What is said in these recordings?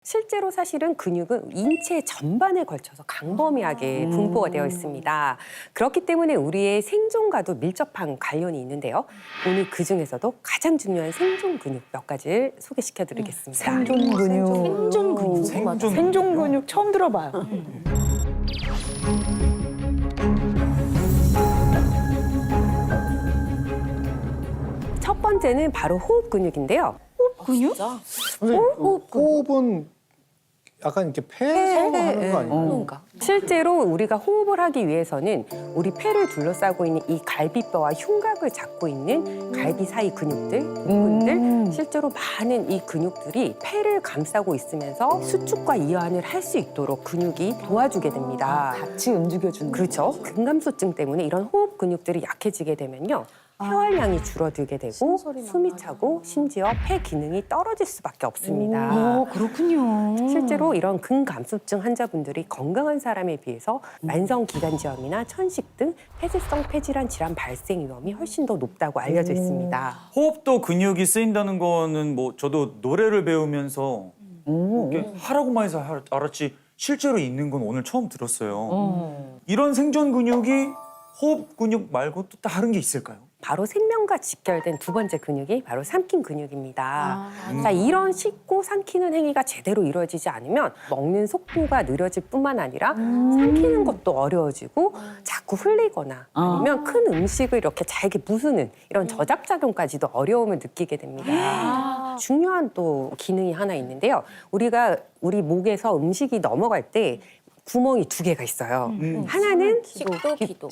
실제로 사실은 근육은 인체 전반에 걸쳐서 강범위하게 분포가 되어 있습니다. 그렇기 때문에 우리의 생존과도 밀접한 관련이 있는데요. 오늘 그중에서도 가장 중요한 생존 근육 몇 가지를 소개시켜드리겠습니다. 생존 근육. 생존 근육. 생존 근육 처음 들어봐요. 첫 번째는 바로 호흡 근육인데요. 근육? 호흡은 약간 이렇게 폐에서 하는 거 아니에요? 그러니까. 실제로 우리가 호흡을 하기 위해서는 우리 폐를 둘러싸고 있는 이 갈비뼈와 흉곽을 잡고 있는 갈비 사이 근육들, 부분들, 실제로 많은 이 근육들이 폐를 감싸고 있으면서 수축과 이완을 할 수 있도록 근육이 도와주게 됩니다. 같이 움직여주는. 그렇죠. 근감소증 때문에 이런 호흡 근육들이 약해지게 되면요. 폐활량이 줄어들게 되고 숨이 차고 심지어 폐 기능이 떨어질 수밖에 없습니다. 그렇군요. 실제로 이런 근감소증 환자분들이 건강한 사람에 비해서 만성기관지염이나 천식 등 폐쇄성 폐질환 질환 발생 위험이 훨씬 더 높다고 알려져 있습니다. 호흡도 근육이 쓰인다는 거는 뭐 저도 노래를 배우면서 이렇게 하라고만 해서 알았지 실제로 있는 건 오늘 처음 들었어요. 이런 생존 근육이 호흡 근육 말고 또 다른 게 있을까요? 바로 생명과 직결된 두 번째 근육이 바로 삼킨 근육입니다. 자, 이런 씹고 삼키는 행위가 제대로 이루어지지 않으면 먹는 속도가 느려질 뿐만 아니라 삼키는 것도 어려워지고 자꾸 흘리거나 아니면 큰 음식을 이렇게 잘게 부수는 이런 저작작용까지도 어려움을 느끼게 됩니다. 중요한 또 기능이 하나 있는데요. 우리가 우리 목에서 음식이 넘어갈 때 구멍이 두 개가 있어요. 하나는 식도, 기도.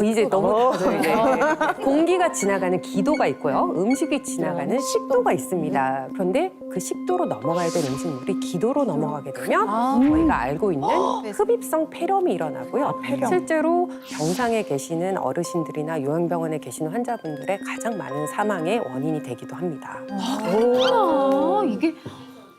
이제 너무 다들 공기가 지나가는 기도가 있고요. 음식이 지나가는 식도가 있습니다. 그런데 그 식도로 넘어가야 될 음식물이 기도로 넘어가게 되면 저희가 알고 있는 흡입성 폐렴이 일어나고요. 실제로 병상에 계시는 어르신들이나 요양병원에 계시는 환자분들의 가장 많은 사망의 원인이 되기도 합니다. 이게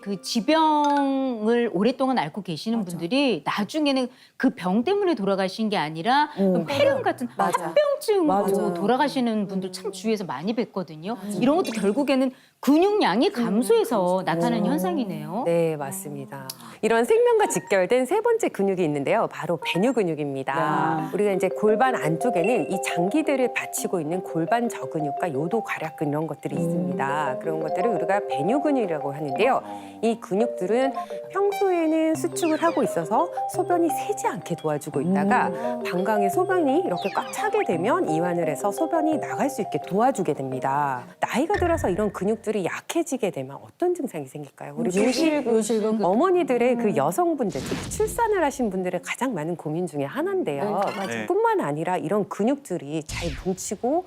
그 지병을 오랫동안 앓고 계시는 분들이 나중에는 그 병 때문에 돌아가신 게 아니라 그 폐렴 같은 합병증으로 돌아가시는 분들 참 주위에서 많이 뵀거든요. 이런 것도 결국에는 근육량이 감소해서 나타나는 현상이네요. 네, 맞습니다. 이런 생명과 직결된 세 번째 근육이 있는데요. 바로 배뇨 근육입니다. 우리가 이제 골반 안쪽에는 이 장기들을 받치고 있는 골반 저근육과 요도 괄약근 이런 것들이 있습니다. 그런 것들을 우리가 배뇨 근육이라고 하는데요. 이 근육들은 평소에는 수축을 하고 있어서 소변이 새지 않게 도와주고 있다가 방광에 소변이 이렇게 꽉 차게 되면 이완을 해서 소변이 나갈 수 있게 도와주게 됩니다. 나이가 들어서 이런 근육들이 약해지게 되면 어떤 증상이 생길까요? 우리 요실금. 어머니들의 그 여성분들, 특히 출산을 하신 분들의 가장 많은 고민 중에 하나인데요. 네. 뿐만 아니라 이런 근육들이 잘 뭉치고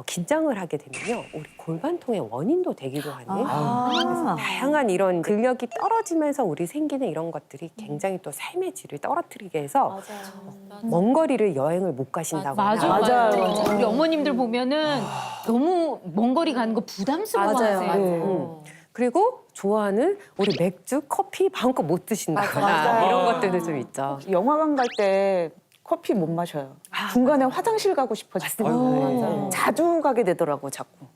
긴장을 하게 되면요. 우리 골반통의 원인도 되기도 하는 그래서 다양한 이런 근력이 떨어지면서 우리 생기는 이런 것들이 굉장히 또 삶의 질을 떨어뜨리게 해서 먼 거리를 여행을 못 가신다거나 맞아요. 우리 어머님들 보면은 너무 먼 거리 가는 거 부담스러워하세요. 그리고 좋아하는 우리 맥주, 커피 마음껏 못 드신다거나 이런 것들도 좀 있죠. 영화관 갈 때 커피 못 마셔요. 중간에 화장실 가고 싶어졌어요. 자주 가게 되더라고, 자꾸.